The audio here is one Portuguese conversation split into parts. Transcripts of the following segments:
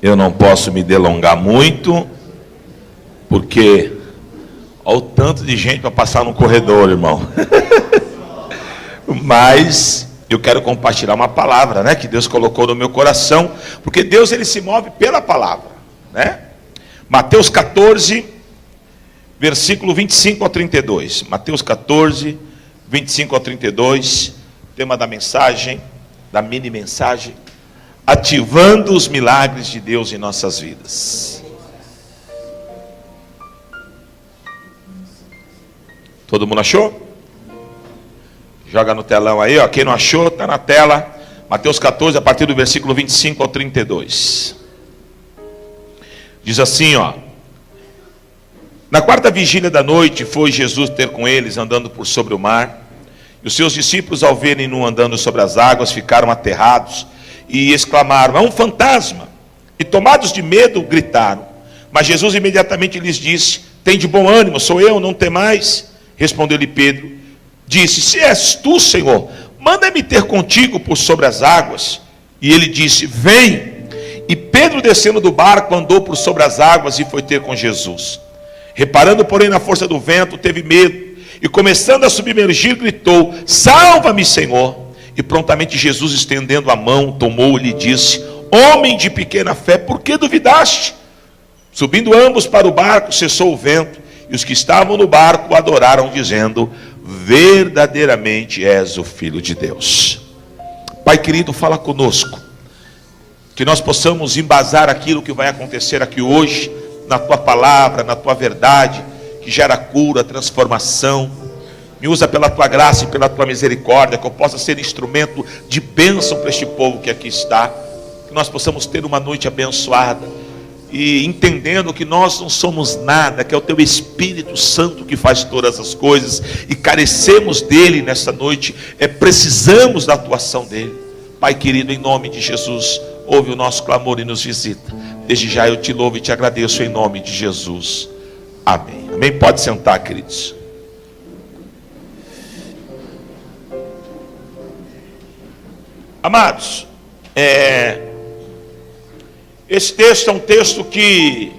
Eu não posso me delongar muito, porque olha o tanto de gente para passar no corredor, irmão. Mas eu quero compartilhar uma palavra, né, que Deus colocou no meu coração, porque Deus, ele se move pela palavra, né? Mateus 14, versículo 25 ao 32. Mateus 14, 25 ao 32, tema da mensagem, da mini mensagem: ativando os milagres de Deus em nossas vidas. Todo mundo achou? Joga no telão aí, ó. Quem não achou, está na tela. Mateus 14, a partir do versículo 25 ao 32. Diz assim, ó: na quarta vigília da noite, foi Jesus ter com eles, andando por sobre o mar. E os seus discípulos, ao verem-no andando sobre as águas, ficaram aterrados e exclamaram: é um fantasma! E tomados de medo, gritaram. Mas Jesus imediatamente lhes disse: tende bom ânimo, sou eu, não temais. Respondeu-lhe Pedro, disse: se és tu, Senhor, manda-me ter contigo por sobre as águas. E ele disse: vem. E Pedro, descendo do barco, andou por sobre as águas e foi ter com Jesus. Reparando, porém, na força do vento, teve medo, e começando a submergir, gritou: salva-me, Senhor. E prontamente Jesus, estendendo a mão, tomou-o e lhe disse: homem de pequena fé, por que duvidaste? Subindo ambos para o barco, cessou o vento, e os que estavam no barco o adoraram, dizendo: verdadeiramente és o Filho de Deus. Pai querido, fala conosco, que nós possamos embasar aquilo que vai acontecer aqui hoje, na tua palavra, na tua verdade, que gera cura, transformação. Me usa pela tua graça e pela tua misericórdia, que eu possa ser instrumento de bênção para este povo que aqui está, que nós possamos ter uma noite abençoada, e entendendo que nós não somos nada, que é o teu Espírito Santo que faz todas as coisas, e carecemos dele nessa noite, precisamos da atuação dele. Pai querido, em nome de Jesus, ouve o nosso clamor e nos visita. Desde já eu te louvo e te agradeço em nome de Jesus. Amém. Amém. Pode sentar, queridos. Amados, esse texto é um texto que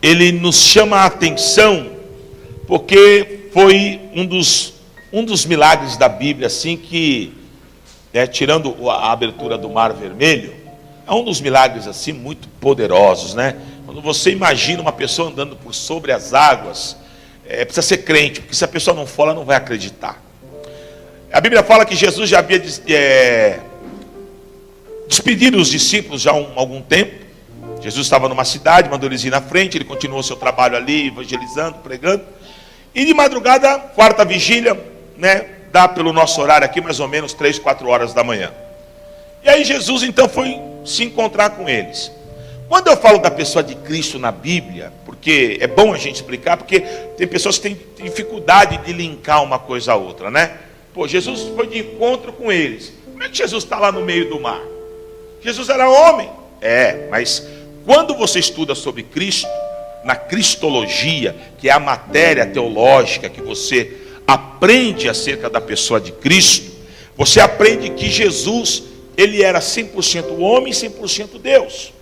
ele nos chama a atenção, porque foi um dos milagres da Bíblia, assim, que, tirando a abertura do Mar Vermelho, é um dos milagres assim muito poderosos, né? Quando você imagina uma pessoa andando por sobre as águas, precisa ser crente, porque se a pessoa não for, ela não vai acreditar. A Bíblia fala que Jesus já havia despedido os discípulos já há algum tempo. Jesus estava numa cidade, mandou eles ir na frente, ele continuou seu trabalho ali, evangelizando, pregando. E de madrugada, quarta vigília, né, dá pelo nosso horário aqui mais ou menos 3, 4 horas da manhã. E aí Jesus então foi se encontrar com eles. Quando eu falo da pessoa de Cristo na Bíblia, porque é bom a gente explicar, porque tem pessoas que têm dificuldade de linkar uma coisa a outra, né? Pô, Jesus foi de encontro com eles. Como é que Jesus está lá no meio do mar? Jesus era homem. Mas quando você estuda sobre Cristo, na cristologia, que é a matéria teológica que você aprende acerca da pessoa de Cristo, você aprende que Jesus, ele era 100% homem e 100% Deus.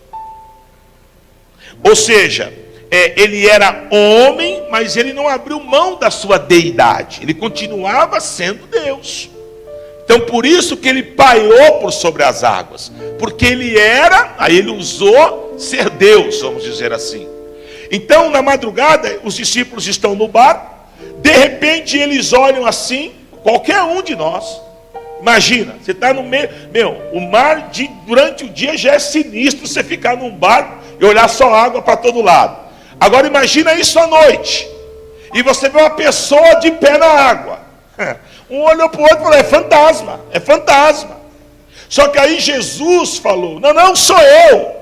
Ou seja, ele era homem, mas ele não abriu mão da sua deidade. Ele continuava sendo Deus. Então por isso que ele pairou por sobre as águas. Porque ele era, aí ele usou ser Deus, vamos dizer assim. Então na madrugada, os discípulos estão no barco. De repente eles olham assim, qualquer um de nós. Imagina, você está no meio, o mar durante o dia já é sinistro, você ficar num barco e olhar só água para todo lado. Agora imagina isso à noite, e você vê uma pessoa de pé na água. Um olhou para o outro e falou: é fantasma, é fantasma. Só que aí Jesus falou: não sou eu.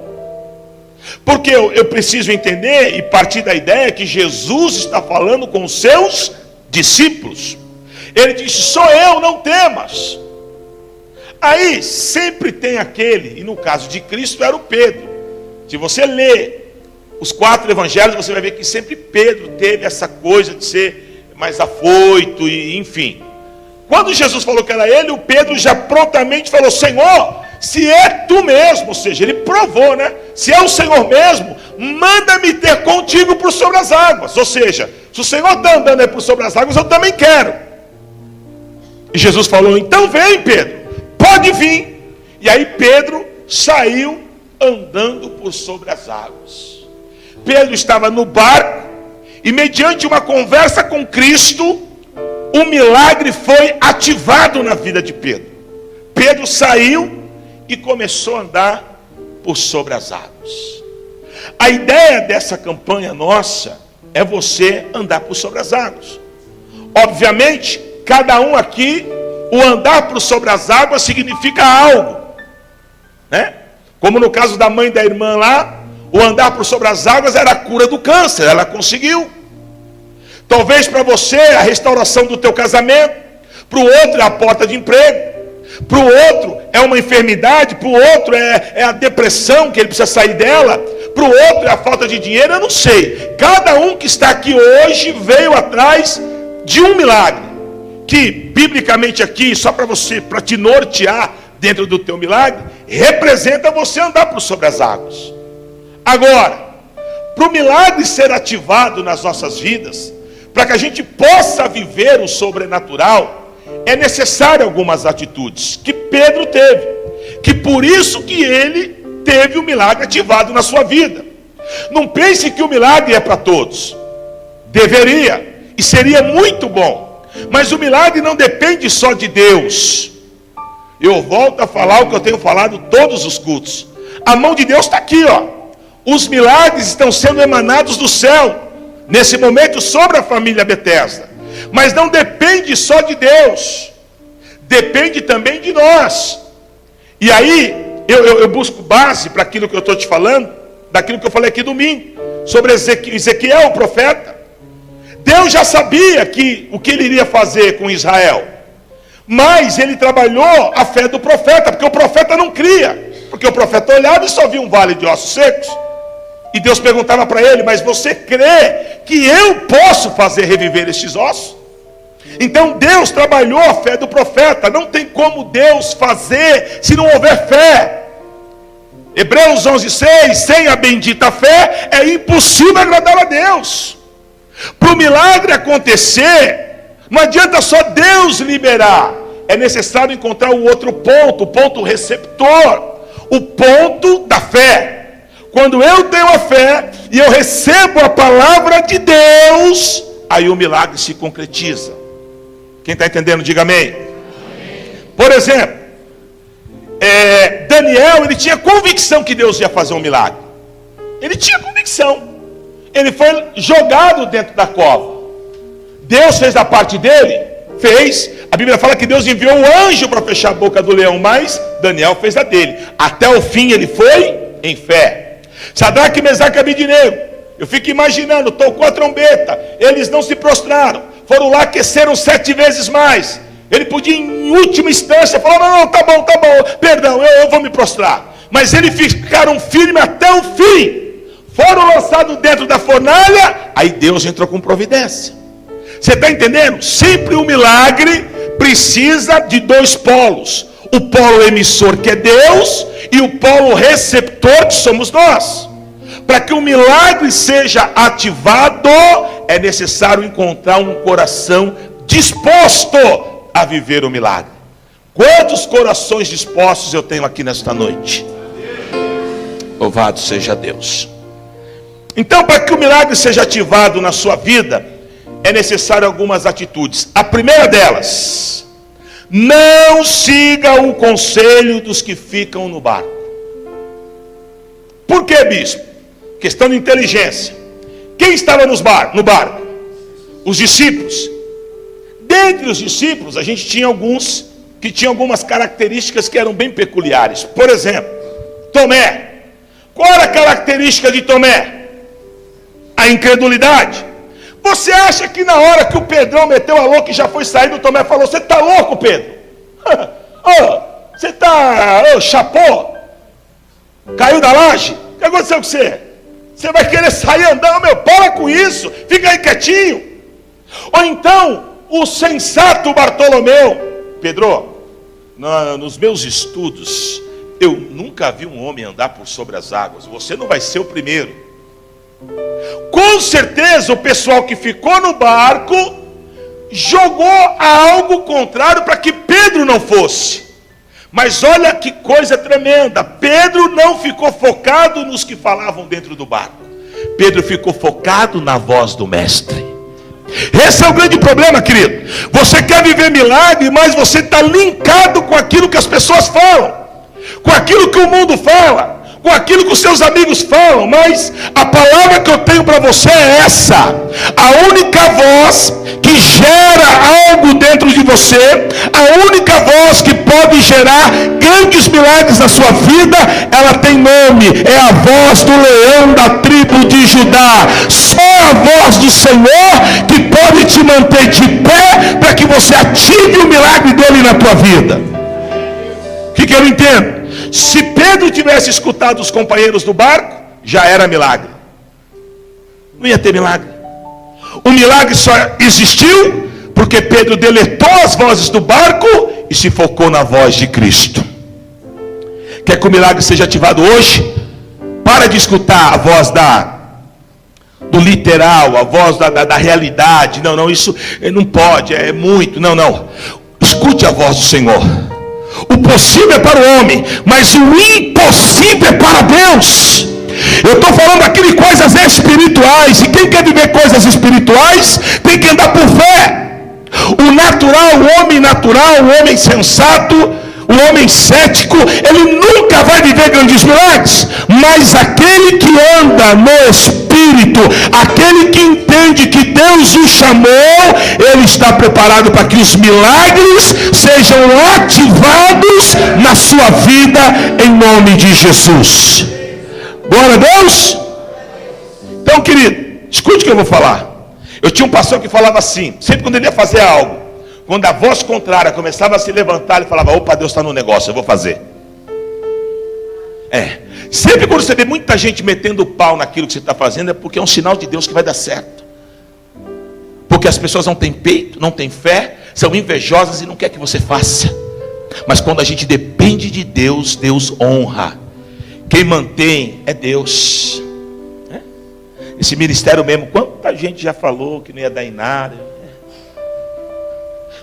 Porque eu preciso entender e partir da ideia que Jesus está falando com os seus discípulos. Ele disse: sou eu, não temas. Aí sempre tem aquele, e no caso de Cristo era o Pedro. Se você ler os 4 evangelhos, você vai ver que sempre Pedro teve essa coisa de ser mais afoito, e enfim. Quando Jesus falou que era ele, o Pedro já prontamente falou: Senhor, se é tu mesmo, ou seja, ele provou, né? Se é o Senhor mesmo, manda-me ter contigo por sobre as águas. Ou seja, se o Senhor está andando aí por sobre as águas, eu também quero. E Jesus falou, então vem Pedro, pode vir. E aí Pedro saiu andando por sobre as águas. Pedro estava no barco, e mediante uma conversa com Cristo, o milagre foi ativado na vida de Pedro. Pedro saiu e começou a andar por sobre as águas. A ideia dessa campanha nossa é você andar por sobre as águas. Obviamente, cada um aqui, o andar por sobre as águas significa algo, né? Como no caso da mãe da irmã lá, o andar por sobre as águas era a cura do câncer, ela conseguiu. Talvez para você a restauração do teu casamento, para o outro é a porta de emprego, para o outro é uma enfermidade, para o outro é a depressão, que ele precisa sair dela, para o outro é a falta de dinheiro, eu não sei. Cada um que está aqui hoje veio atrás de um milagre, que biblicamente aqui, só para você, para te nortear dentro do teu milagre, representa você andar por sobre as águas. Agora, para o milagre ser ativado nas nossas vidas, para que a gente possa viver o sobrenatural, é necessário algumas atitudes que Pedro teve, que por isso que ele teve o milagre ativado na sua vida. Não pense que o milagre é para todos. Deveria, e seria muito bom, mas o milagre não depende só de Deus. Eu volto a falar o que eu tenho falado todos os cultos. A mão de Deus está aqui, ó. Os milagres estão sendo emanados do céu, nesse momento, sobre a família Bethesda. Mas não depende só de Deus, depende também de nós. E aí, eu busco base para aquilo que eu estou te falando, daquilo que eu falei aqui domingo, sobre Ezequiel, o profeta. Deus já sabia o que ele iria fazer com Israel, mas ele trabalhou a fé do profeta, porque o profeta não cria, porque o profeta olhava e só via um vale de ossos secos. E Deus perguntava para ele, mas você crê que eu posso fazer reviver estes ossos? Então Deus trabalhou a fé do profeta. Não tem como Deus fazer se não houver fé. Hebreus 11:6, sem a bendita fé é impossível agradar a Deus. Para o milagre acontecer, não adianta só Deus liberar, é necessário encontrar o outro ponto, o ponto receptor, o ponto da fé. Quando eu tenho a fé e eu recebo a palavra de Deus, aí o milagre se concretiza. Quem está entendendo, diga amém. Amém. Por exemplo, Daniel, ele tinha convicção que Deus ia fazer um milagre. Ele tinha convicção. Ele foi jogado dentro da cova. Deus fez da parte dele? Fez. A Bíblia fala que Deus enviou um anjo para fechar a boca do leão, mas Daniel fez a dele. Até o fim ele foi em fé. Sadraque, Mesaque e Abednego, eu fico imaginando, tocou a trombeta, eles não se prostraram, foram lá, aqueceram 7 vezes mais. Ele podia em última instância falar, não, tá bom, perdão, eu vou me prostrar. Mas eles ficaram firmes até o fim, foram lançados dentro da fornalha, aí Deus entrou com providência. Você está entendendo? Sempre o milagre precisa de 2 polos. O polo emissor, que é Deus, e o polo receptor, que somos nós. Para que o milagre seja ativado, é necessário encontrar um coração disposto a viver o milagre. Quantos corações dispostos eu tenho aqui nesta noite? Louvado seja Deus. Então, para que o milagre seja ativado na sua vida, é necessário algumas atitudes. A primeira delas: não siga o conselho dos que ficam no barco. Por que, bispo? Questão de inteligência. Quem estava no barco? Os discípulos. Dentre os discípulos, a gente tinha alguns que tinham algumas características que eram bem peculiares. Por exemplo, Tomé. Qual era a característica de Tomé? A incredulidade. Você acha que na hora que o Pedrão meteu a louca e já foi saindo, o Tomé falou, você está louco, Pedro? Você está, chapô? Caiu da laje? O que aconteceu com você? Você vai querer sair andando? Meu, para com isso, fica aí quietinho. Ou então, o sensato Bartolomeu. Pedro, nos meus estudos, Eu nunca vi um homem andar por sobre as águas. Você não vai ser o primeiro. Com certeza o pessoal que ficou no barco jogou algo contrário para que Pedro não fosse. Mas olha que coisa tremenda. Pedro não ficou focado nos que falavam dentro do barco. Pedro ficou focado na voz do mestre. Esse é o grande problema, querido. Você quer viver milagre, mas você está linkado com aquilo que as pessoas falam, com aquilo que o mundo fala, com aquilo que os seus amigos falam. Mas a palavra que eu tenho para você é essa: a única voz que gera algo dentro de você, a única voz que pode gerar grandes milagres na sua vida, ela tem nome, é a voz do leão da tribo de Judá. Só a voz do Senhor que pode te manter de pé para que você ative o milagre dele na tua vida. O que eu não entendo? Se Pedro tivesse escutado os companheiros do barco, já era milagre. Não ia ter milagre. O milagre só existiu porque Pedro deletou as vozes do barco e se focou na voz de Cristo. Quer que o milagre seja ativado hoje? Para de escutar a voz do literal, a voz da realidade. Não, isso não pode, é muito. Não. Escute a voz do Senhor. O possível é para o homem, mas o impossível é para Deus. Eu estou falando aqui de coisas espirituais, e quem quer viver coisas espirituais tem que andar por fé. O natural, o homem sensato, o homem cético, ele nunca vai viver grandes milagres. Mas aquele que anda no Espírito, aquele que entende que Deus o chamou, ele está preparado para que os milagres sejam ativados na sua vida, em nome de Jesus. Glória a Deus. Então, querido, escute o que eu vou falar. Eu tinha um pastor que falava assim, sempre quando ele ia fazer algo, quando a voz contrária começava a se levantar, ele falava: opa, Deus está no negócio, eu vou fazer. Sempre quando você vê muita gente metendo o pau naquilo que você está fazendo, é porque é um sinal de Deus que vai dar certo. Porque as pessoas não têm peito, não têm fé, são invejosas e não quer que você faça. Mas quando a gente depende de Deus, Deus honra. Quem mantém é Deus. Esse ministério mesmo, quanta gente já falou que não ia dar em nada.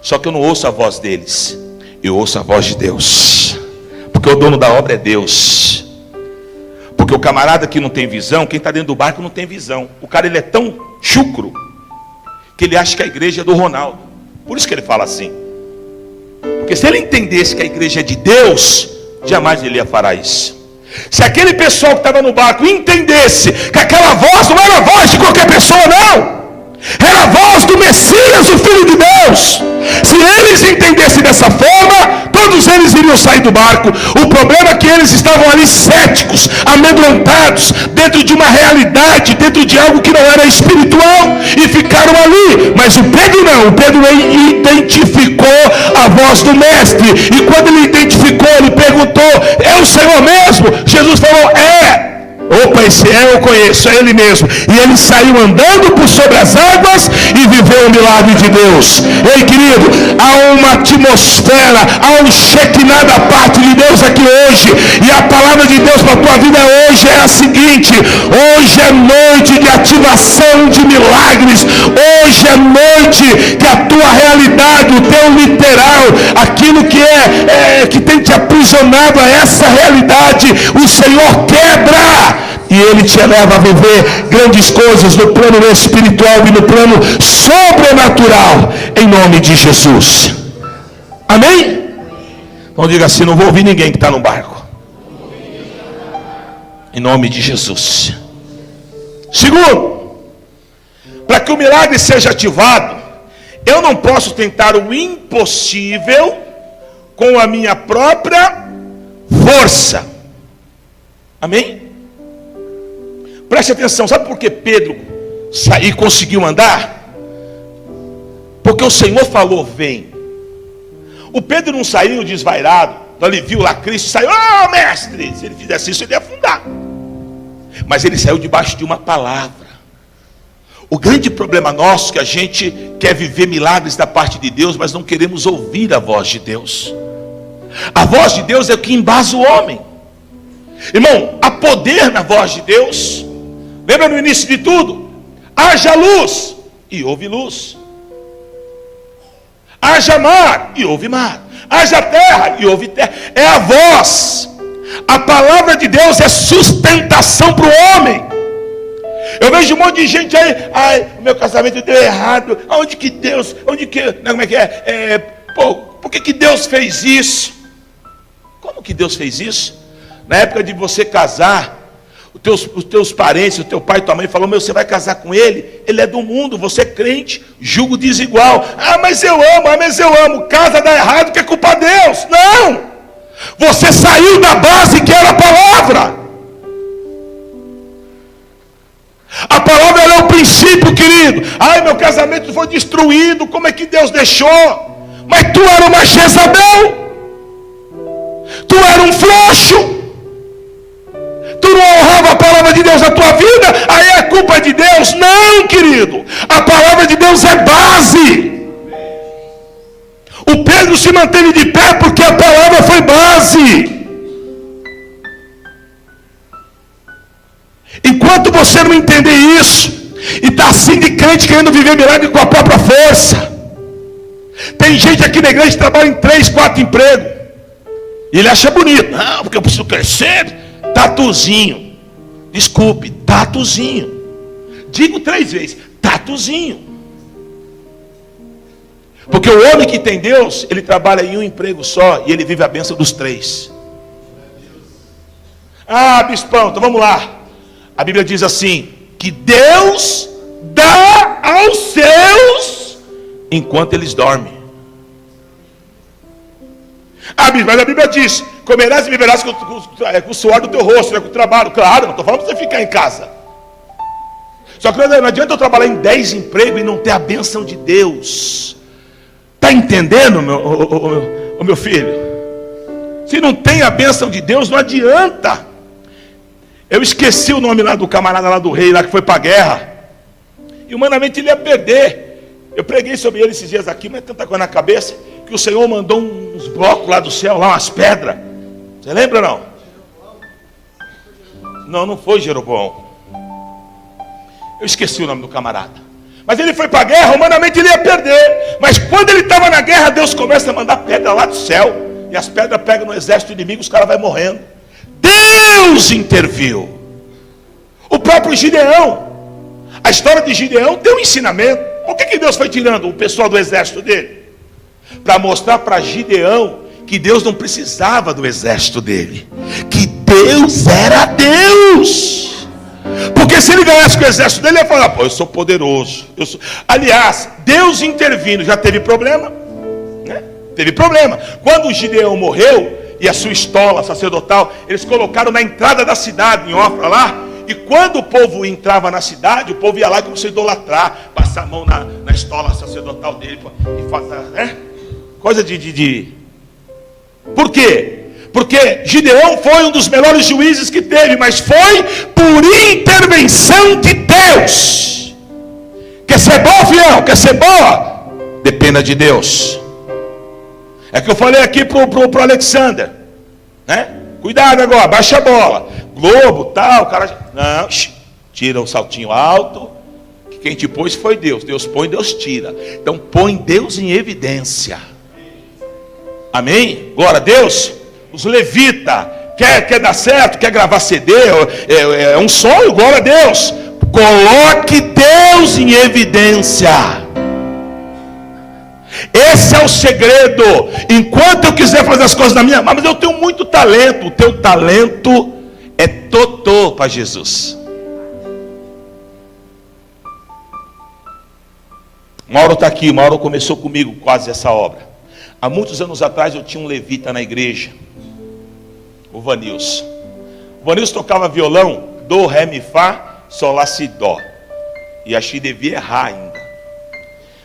Só que eu não ouço a voz deles, eu ouço a voz de Deus. Porque o dono da obra é Deus. Porque o camarada que não tem visão, quem está dentro do barco não tem visão. O cara, ele é tão chucro que ele acha que a igreja é do Ronaldo. Por isso que ele fala assim. Porque se ele entendesse que a igreja é de Deus, jamais ele ia falar isso. Se aquele pessoal que estava no barco entendesse que aquela voz não era a voz de qualquer pessoa, não, era a voz do Messias, o Filho de Deus. Se eles entendessem dessa forma, todos eles iriam sair do barco. O problema é que eles estavam ali céticos, amedrontados, dentro de uma realidade, dentro de algo que não era espiritual, e ficaram ali. Mas o Pedro não, o Pedro identificou a voz do mestre, e quando ele identificou, ele perguntou: é o Senhor mesmo? Jesus falou: é. Opa, esse eu conheço, é ele mesmo. E ele saiu andando por sobre as águas e viveu o milagre de Deus. Ei, querido, há uma atmosfera, há um Shekinah da parte de Deus aqui hoje. E a palavra de Deus para a tua vida hoje é a seguinte: hoje é noite de ativação de milagres. Hoje é noite que a tua realidade, o teu literal, aquilo que que tem te aprisionado a essa realidade, o Senhor quebra. E Ele te leva a viver grandes coisas no plano espiritual e no plano sobrenatural, em nome de Jesus. Amém? Então diga assim: não vou ouvir ninguém que está no barco. Em nome de Jesus. Segundo, para que o milagre seja ativado, eu não posso tentar o impossível com a minha própria força. Amém? Preste atenção, sabe por que Pedro saiu e conseguiu andar? Porque o Senhor falou: vem. O Pedro não saiu desvairado, então ele viu lá Cristo e saiu: oh, mestre! Se ele fizesse isso, ele ia afundar. Mas ele saiu debaixo de uma palavra. O grande problema nosso é que a gente quer viver milagres da parte de Deus, mas não queremos ouvir a voz de Deus. A voz de Deus é o que embasa o homem. Irmão, há poder na voz de Deus. Lembra no início de tudo? Haja luz, e houve luz. Haja mar, e houve mar. Haja terra, e houve terra. É a voz. A palavra de Deus é sustentação para o homem. Eu vejo um monte de gente aí, meu casamento deu errado. Onde que Deus, como é que é? Por que Deus fez isso? Como que Deus fez isso? Na época de você casar, os teus parentes, o teu pai e tua mãe falou, você vai casar com ele é do mundo, você é crente, julgo desigual. Mas eu amo, casa dá errado, que é culpa de Deus. Não! Você saiu da base que era a palavra. A palavra é o princípio, querido. Meu casamento foi destruído, como é que Deus deixou? Mas tu era uma Jezabel. Tu era um frouxo. Tu não honrava a palavra de Deus na tua vida, aí é culpa de Deus. Não, querido. A palavra de Deus é base. O Pedro se manteve de pé porque a palavra foi base. Enquanto você não entender isso, e está assim de crente querendo viver milagre com a própria força. Tem gente aqui na igreja que trabalha em 3, 4 empregos. E ele acha bonito. Não, porque eu preciso crescer. Tatuzinho. Desculpe, tatuzinho. Digo 3 vezes, tatuzinho. Porque o homem que tem Deus, ele trabalha em um emprego só e ele vive a bênção dos 3. Bispão, então vamos lá. A Bíblia diz assim, que Deus dá aos seus enquanto eles dormem. Mas a Bíblia diz, comerás e beberás com o suor do teu rosto, com o trabalho. Claro, não estou falando para você ficar em casa. Só que não adianta eu trabalhar em 10 empregos e não ter a bênção de Deus. Está entendendo, meu filho? Se não tem a bênção de Deus, não adianta. Eu esqueci o nome lá do camarada lá do rei, lá que foi para a guerra. E humanamente ele ia perder. Eu preguei sobre ele esses dias aqui, mas tanta coisa na cabeça, que o Senhor mandou uns blocos lá do céu, lá umas pedras. Você lembra não? Não foi Jeroboão. Eu esqueci o nome do camarada. Mas ele foi para a guerra, humanamente ele ia perder. Mas quando ele estava na guerra, Deus começa a mandar pedra lá do céu. E as pedras pegam no exército inimigo, os caras vão morrendo. Deus interviu. O próprio Gideão. A história de Gideão tem um ensinamento. Por que Deus foi tirando o pessoal do exército dele? Para mostrar para Gideão que Deus não precisava do exército dele. Que Deus era Deus. Porque se ele ganhasse com o exército dele, ele ia falar, eu sou poderoso. Aliás, Deus intervindo, já teve problema? Né? Teve problema. Quando o Gideão morreu, e a sua estola sacerdotal, eles colocaram na entrada da cidade, em Ofra lá, e quando o povo entrava na cidade, o povo ia lá e começou a idolatrar, passar a mão na estola sacerdotal dele, e fazer, né? Coisa de... Por quê? Porque Gideão foi um dos melhores juízes que teve, mas foi por intervenção de Deus. Quer ser bom, fiel? Quer ser boa? Dependa de Deus. É que eu falei aqui pro Alexander, né? Cuidado agora, baixa a bola. Globo, tal, o cara... Não, tira o saltinho alto. Que quem te pôs foi Deus. Deus põe, Deus tira. Então põe Deus em evidência. Amém? Glória a Deus. Os levitas, quer dar certo, quer gravar CD, é um sonho, glória a Deus. Coloque Deus em evidência. Esse é o segredo. Enquanto eu quiser fazer as coisas na minha mão, mas eu tenho muito talento. O teu talento é totô para Jesus. Mauro está aqui. Mauro começou comigo quase essa obra. Há muitos anos atrás eu tinha um levita na igreja, o Vanilson. O Vanilson tocava violão, do, ré, mi, fá, sol, lá, si, dó. E achei que devia errar ainda.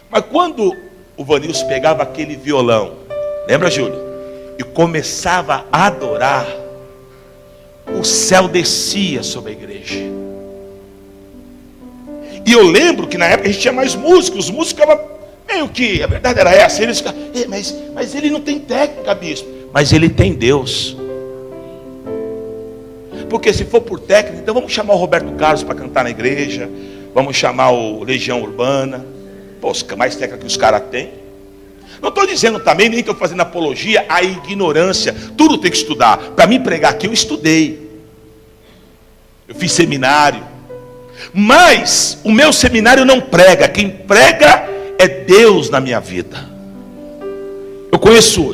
Mas quando o Vanilson pegava aquele violão, lembra, Júlio? E começava a adorar, o céu descia sobre a igreja. E eu lembro que na época a gente tinha mais músicos. Os músicos ficavam meio que, a verdade era essa, eles ficavam, mas ele não tem técnica, bispo. Mas ele tem Deus. Porque se for por técnica, então vamos chamar o Roberto Carlos para cantar na igreja. Vamos chamar o Legião Urbana. Pô, mais técnica que os caras têm. Não estou dizendo também, nem estou fazendo apologia à ignorância. Tudo tem que estudar. Para mim pregar aqui, eu estudei. Eu fiz seminário. Mas o meu seminário não prega. Quem prega é Deus na minha vida.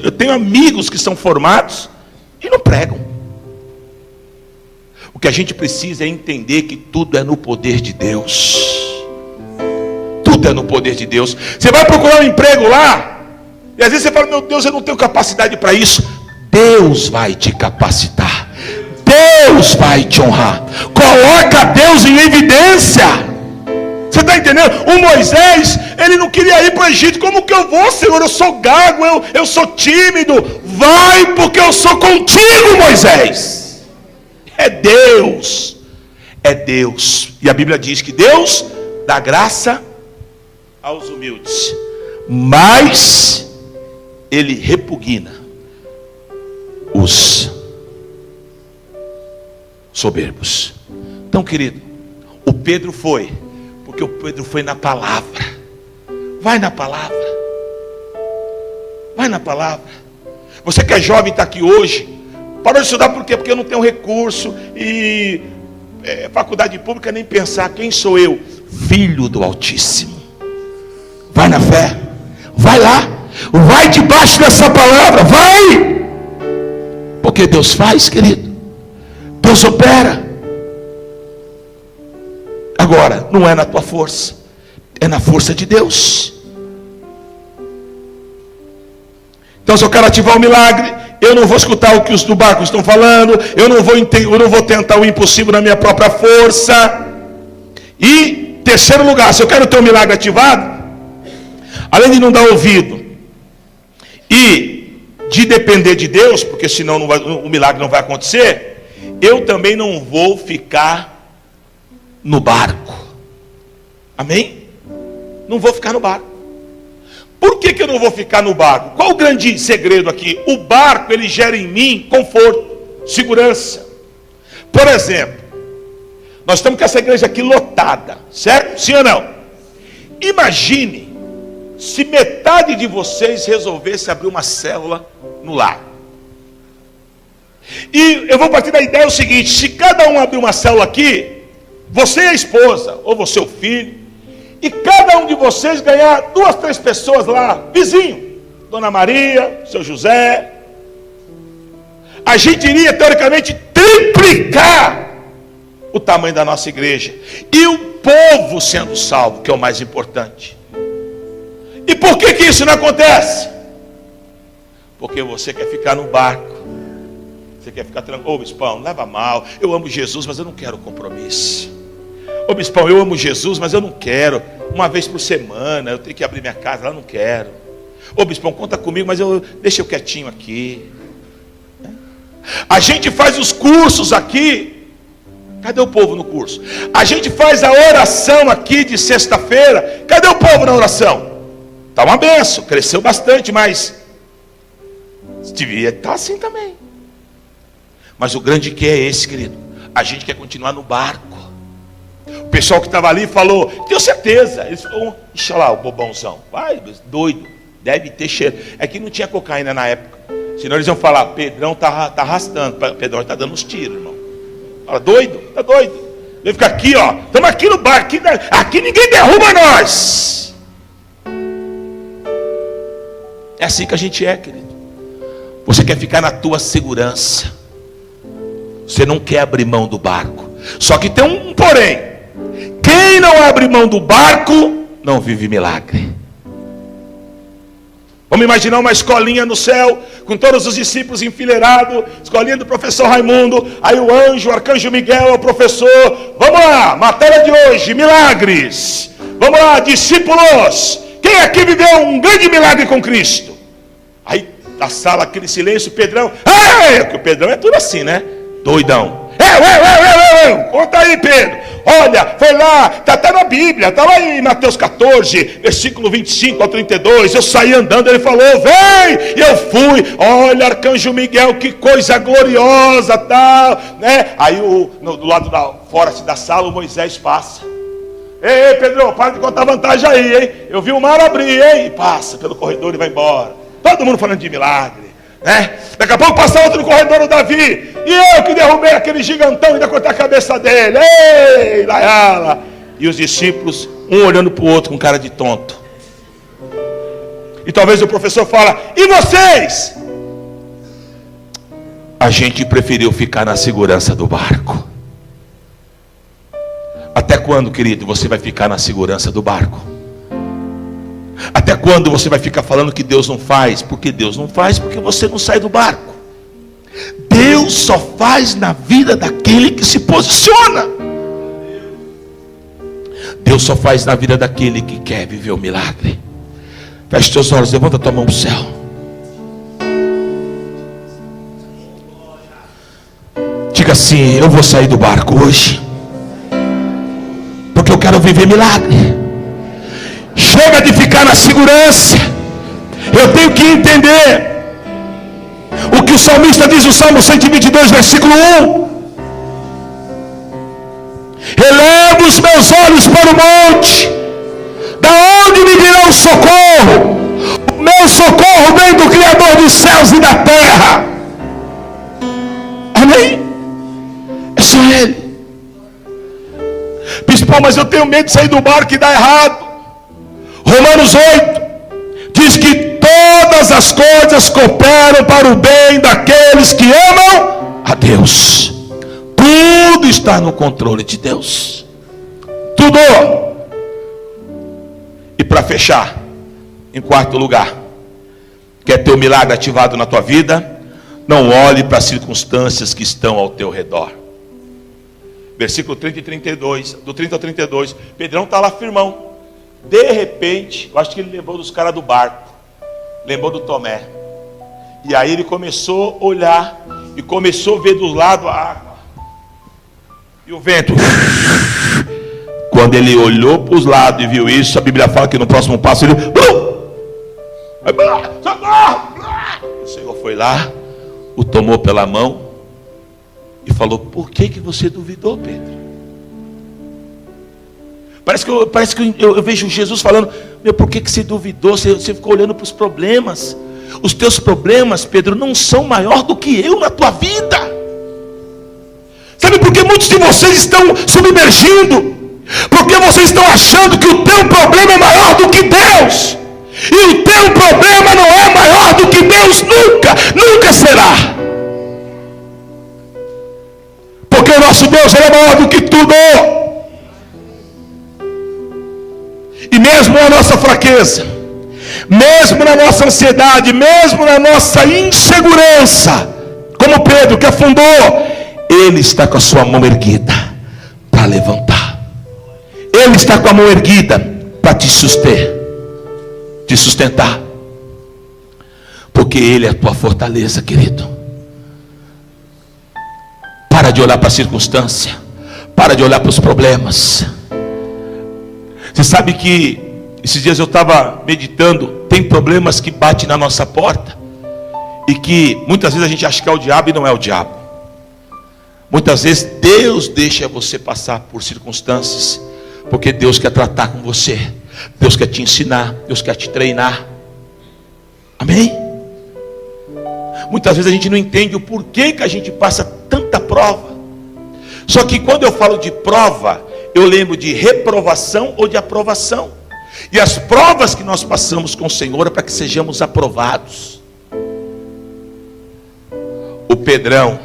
Eu tenho amigos que são formados e não pregam. O que a gente precisa é entender que tudo é no poder de Deus. Tudo é no poder de Deus. Você vai procurar um emprego lá, e às vezes você fala, meu Deus, eu não tenho capacidade para isso. Deus vai te capacitar. Deus vai te honrar. Coloca Deus em evidência. Você está entendendo? O Moisés, ele não queria ir para o Egito. Como que eu vou, Senhor? Eu sou gago, eu sou tímido. Vai, porque eu sou contigo, Moisés. É Deus. É Deus. E a Bíblia diz que Deus dá graça aos humildes, mas ele repugna os soberbos. Então, querido, o Pedro foi, porque o Pedro foi na palavra. Vai na palavra. Vai na palavra. Você que é jovem e está aqui hoje, parou de estudar por quê? Porque eu não tenho recurso. E faculdade pública, nem pensar. Quem sou eu? Filho do Altíssimo. Vai na fé. Vai lá. Vai debaixo dessa palavra. Vai. Porque Deus faz, querido. Deus opera. Agora, não é na tua força, é na força de Deus. Então, se eu quero ativar o milagre, eu não vou escutar o que os do barco estão falando, eu não vou tentar o impossível na minha própria força. E, terceiro lugar, se eu quero ter o milagre ativado, além de não dar ouvido e de depender de Deus, porque senão o milagre não vai acontecer, eu também não vou ficar no barco. Amém? Não vou ficar no barco. Por que eu não vou ficar no barco? Qual o grande segredo aqui? O barco, ele gera em mim conforto, segurança. Por exemplo, nós estamos com essa igreja aqui lotada, certo? Sim ou não? Imagine se metade de vocês resolvesse abrir uma célula no lar. E eu vou partir da ideia o seguinte: se cada um abrir uma célula aqui, você e a esposa, ou você e o filho, e cada um de vocês ganhar 2, 3 pessoas lá, vizinho, Dona Maria, seu José, a gente iria teoricamente triplicar o tamanho da nossa igreja, e o povo sendo salvo, que é o mais importante. E por que isso não acontece? Porque você quer ficar no barco, você quer ficar tranquilo. Ô bispão, não leva mal, eu amo Jesus, mas eu não quero compromisso. Ô bispão, eu amo Jesus, mas eu não quero uma vez por semana, eu tenho que abrir minha casa, lá eu não quero. Ô bispão, conta comigo, mas deixa eu quietinho aqui. A gente faz os cursos aqui. Cadê o povo no curso? A gente faz a oração aqui de sexta-feira. Cadê o povo na oração? Está uma benção, cresceu bastante, mas devia estar assim também. Mas o grande que é esse, querido? A gente quer continuar no barco. O pessoal que estava ali falou, tenho certeza. Eles falaram, deixa lá o bobãozão. Vai, doido, deve ter cheiro. É que não tinha cocaína na época. Senão eles iam falar, Pedrão tá arrastando. Pedrão está dando uns tiros, irmão. Fala, doido, tá doido. Ele fica aqui, ó. Estamos aqui no bar, aqui ninguém derruba nós. É assim que a gente é, querido. Você quer ficar na tua segurança. Você não quer abrir mão do barco. Só que tem um porém. Quem não abre mão do barco, não vive milagre. Vamos imaginar uma escolinha no céu, com todos os discípulos enfileirados, escolinha do professor Raimundo, aí o anjo, o arcanjo Miguel é o professor. Vamos lá, matéria de hoje, milagres. Vamos lá, discípulos. Quem aqui viveu um grande milagre com Cristo? Aí, na sala, aquele silêncio, Pedrão. Porque o Pedrão é tudo assim, né? Doidão. Conta aí, Pedro. Olha, foi lá, está até na Bíblia, está lá em Mateus 14, versículo 25 ao 32. Eu saí andando, ele falou, vem, e eu fui. Olha, arcanjo Miguel, que coisa gloriosa, tal, né? Aí do lado fora da sala, o Moisés passa. Ei, Pedro, para de contar vantagem aí, hein? Eu vi o mar abrir, hein? E passa pelo corredor e vai embora. Todo mundo falando de milagre, né? Daqui a pouco passa outro no corredor, o Davi. E eu que derrubei aquele gigantão e ainda cortei a cabeça dele. Ei, Laiala. E os discípulos, um olhando para o outro com cara de tonto. E talvez o professor fala, e vocês? A gente preferiu ficar na segurança do barco. Até quando, querido, você vai ficar na segurança do barco? Até quando você vai ficar falando que Deus não faz? Porque Deus não faz porque você não sai do barco. Deus só faz na vida daquele que se posiciona. Deus só faz na vida daquele que quer viver o milagre. Feche teus olhos, levanta tua mão para o céu. Diga assim, eu vou sair do barco hoje, porque eu quero viver milagre. Chega de ficar na segurança. Eu tenho que entender o que o salmista diz no Salmo 122, versículo 1. Elevo os meus olhos para o monte, da onde me virá o socorro? O meu socorro vem do Criador dos céus e da terra. Amém? É só Ele. Bispo, mas eu tenho medo de sair do barco e dar errado. Romanos 8 diz que todas as coisas cooperam para o bem daqueles que amam a Deus. Tudo está no controle de Deus. Tudo. E para fechar, em quarto lugar, quer ter o milagre ativado na tua vida? Não olhe para as circunstâncias que estão ao teu redor. Versículo 30 e 32, do 30 ao 32, Pedrão está lá firmão. De repente, eu acho que ele lembrou dos caras do barco, lembrou do Tomé. E aí ele começou a olhar e começou a ver do lado a água e o vento. Quando ele olhou para os lados e viu isso, a Bíblia fala que no próximo passo ele, o Senhor foi lá, o tomou pela mão e falou, por que você duvidou, Pedro? Parece que eu vejo Jesus falando, por que você duvidou? Você ficou olhando para os problemas. Os teus problemas, Pedro, não são maior do que eu na tua vida. Sabe por que muitos de vocês estão submergindo? Porque vocês estão achando que o teu problema é maior do que Deus. E o teu problema não é maior do que Deus nunca será. Porque o nosso Deus é maior do que tudo. E mesmo na nossa fraqueza, mesmo na nossa ansiedade, mesmo na nossa insegurança, como Pedro que afundou, Ele está com a sua mão erguida para levantar. Ele está com a mão erguida para te sustentar. Porque Ele é a tua fortaleza, querido. Para de olhar para a circunstância. Para de olhar para os problemas. Você sabe que esses dias eu estava meditando, tem problemas que batem na nossa porta e que muitas vezes a gente acha que é o diabo e não é o diabo. Muitas vezes Deus deixa você passar por circunstâncias porque Deus quer tratar com você, Deus quer te ensinar, Deus quer te treinar. Amém? Muitas vezes a gente não entende o porquê que a gente passa tanta prova. Só que quando eu falo de prova, eu lembro de reprovação ou de aprovação. E as provas que nós passamos com o Senhor é para que sejamos aprovados. O Pedrão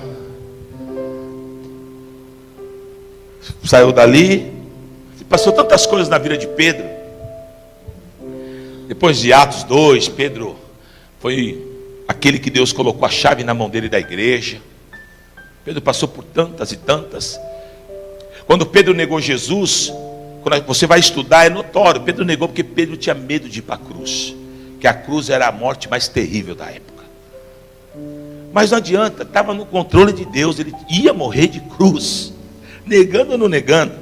saiu dali, passou tantas coisas na vida de Pedro. Depois de Atos 2, Pedro foi aquele que Deus colocou a chave na mão dele da igreja. Pedro passou por tantas e tantas. Quando Pedro negou Jesus, quando você vai estudar, é notório. Pedro negou porque Pedro tinha medo de ir para a cruz. Que a cruz era a morte mais terrível da época. Mas não adianta, estava no controle de Deus. Ele ia morrer de cruz. Negando ou não negando.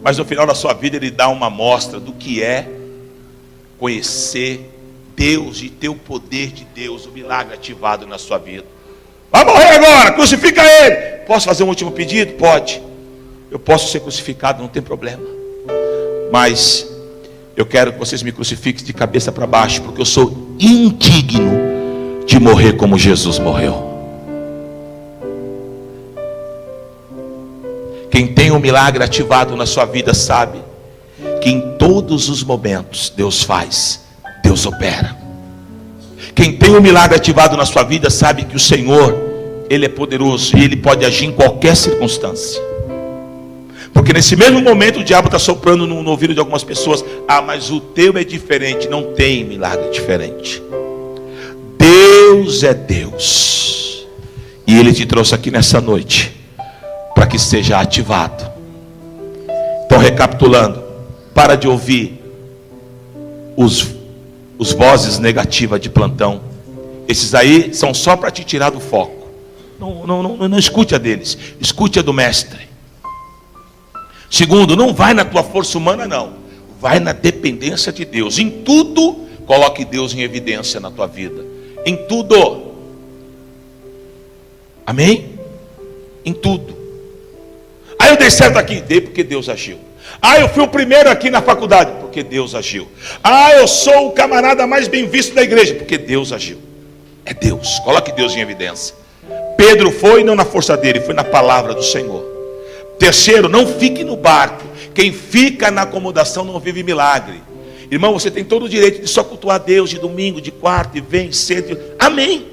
Mas no final da sua vida ele dá uma amostra do que é conhecer Deus e ter o poder de Deus, o milagre ativado na sua vida. Vai morrer agora, crucifica ele. Posso fazer um último pedido? Pode. Eu posso ser crucificado, não tem problema. Mas eu quero que vocês me crucifiquem de cabeça para baixo, porque eu sou indigno de morrer como Jesus morreu. Quem tem um milagre ativado na sua vida sabe que em todos os momentos Deus faz, Deus opera. Quem tem um milagre ativado na sua vida sabe que o Senhor, Ele é poderoso e Ele pode agir em qualquer circunstância. Porque nesse mesmo momento o diabo está soprando no ouvido de algumas pessoas: ah, mas o teu é diferente. Não tem milagre diferente. Deus é Deus, e Ele te trouxe aqui nessa noite para que seja ativado. Então, recapitulando, para de ouvir os vozes negativas de plantão. Esses aí são só para te tirar do foco. Não escute a deles, escute a do mestre. Segundo, não vai na tua força humana, não. Vai na dependência de Deus. Em tudo, coloque Deus em evidência na tua vida. Em tudo. Amém? Em tudo. Ah, eu dei certo aqui. Dei porque Deus agiu. Ah, eu fui o primeiro aqui na faculdade. Porque Deus agiu. Ah, eu sou o camarada mais bem visto da igreja. Porque Deus agiu. É Deus. Coloque Deus em evidência. Pedro foi não na força dele, foi na palavra do Senhor. Terceiro, não fique no barco. Quem fica na acomodação não vive milagre. Irmão, você tem todo o direito de só cultuar Deus de domingo, de quarta, e vem cedo. Amém.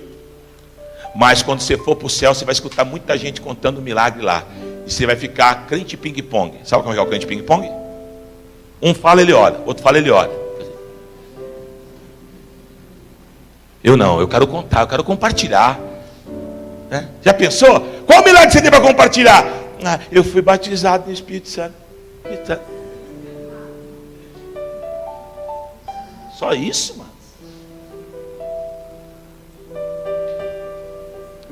Mas quando você for para o céu, você vai escutar muita gente contando milagre lá. E você vai ficar crente ping-pong. Sabe como é o crente ping-pong? Um fala, ele ora. Outro fala, ele ora. Eu não, eu quero contar, eu quero compartilhar. Já pensou? Qual milagre você tem para compartilhar? Ah, eu fui batizado no Espírito Santo. Só isso, mano.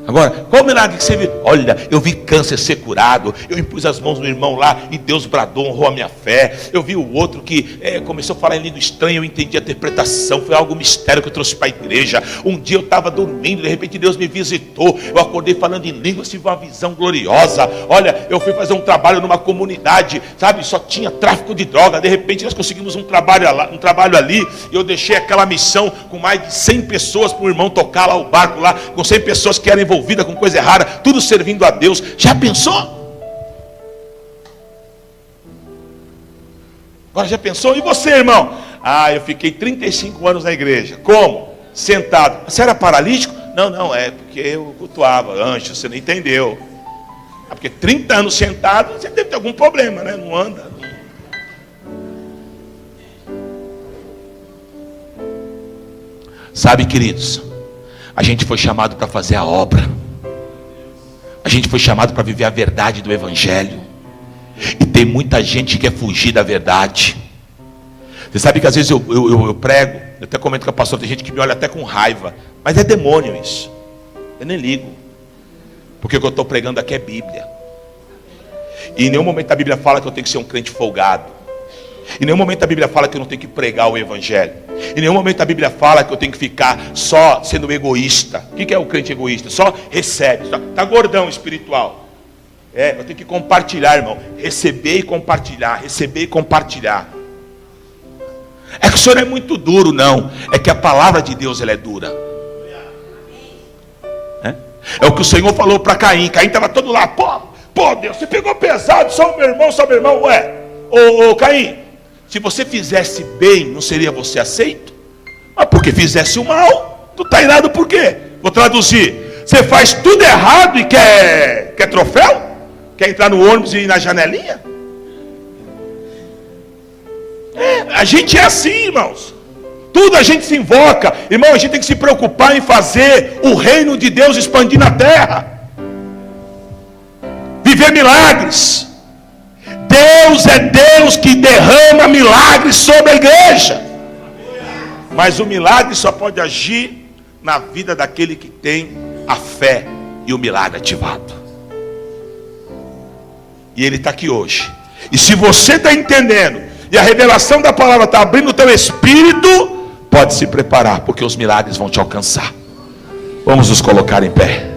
Agora, qual o milagre que você viu? Olha, eu vi câncer ser curado. Eu impus as mãos no irmão lá e Deus bradou, honrou a minha fé. Eu vi o outro que começou a falar em língua estranha. Eu entendi a interpretação. Foi algo mistério que eu trouxe para a igreja. Um dia eu estava dormindo, de repente Deus me visitou. Eu acordei falando em línguas, tive uma visão gloriosa. Olha, eu fui fazer um trabalho numa comunidade, sabe? Só tinha tráfico de droga. De repente nós conseguimos um trabalho ali. E eu deixei aquela missão com mais de 100 pessoas para o irmão tocar lá o barco lá, com 100 pessoas que eram envolvidas com coisa errada, tudo servindo a Deus. Já pensou? Agora já pensou? E você, irmão? Ah, eu fiquei 35 anos na igreja. Como? Sentado. Você era paralítico? Não, é porque eu cultuava antes, você não entendeu. Ah, porque 30 anos sentado, você deve ter algum problema, né? Não anda. Sabe, queridos, a gente foi chamado para fazer a obra. A gente foi chamado para viver a verdade do Evangelho. E tem muita gente que quer fugir da verdade. Você sabe que às vezes eu prego, eu até comento com a pastora, tem gente que me olha até com raiva. Mas é demônio isso. Eu nem ligo. Porque o que eu estou pregando aqui é Bíblia. E em nenhum momento a Bíblia fala que eu tenho que ser um crente folgado. Em nenhum momento a Bíblia fala que eu não tenho que pregar o Evangelho. Em nenhum momento a Bíblia fala que eu tenho que ficar só sendo egoísta. O que é o crente egoísta? Só recebe. Está gordão espiritual. Eu tenho que compartilhar, irmão. Receber e compartilhar. Receber e compartilhar. É que o Senhor é muito duro, não. É que a palavra de Deus ela é dura. É o que o Senhor falou para Caim. Caim estava todo lá. Pô, Deus, você pegou pesado. Só meu irmão. Ué, ô Caim, se você fizesse bem, não seria você aceito? Mas porque fizesse o mal, tu está irado por quê? Vou traduzir. Você faz tudo errado e quer troféu? Quer entrar no ônibus e ir na janelinha? A gente é assim, irmãos. Tudo a gente se invoca. Irmão, a gente tem que se preocupar em fazer o reino de Deus expandir na terra. Viver milagres. Deus é Deus que derrama milagres sobre a igreja. Mas o milagre só pode agir na vida daquele que tem a fé e o milagre ativado. E ele está aqui hoje. E se você está entendendo, e a revelação da palavra está abrindo o teu espírito, pode se preparar, porque os milagres vão te alcançar. Vamos nos colocar em pé.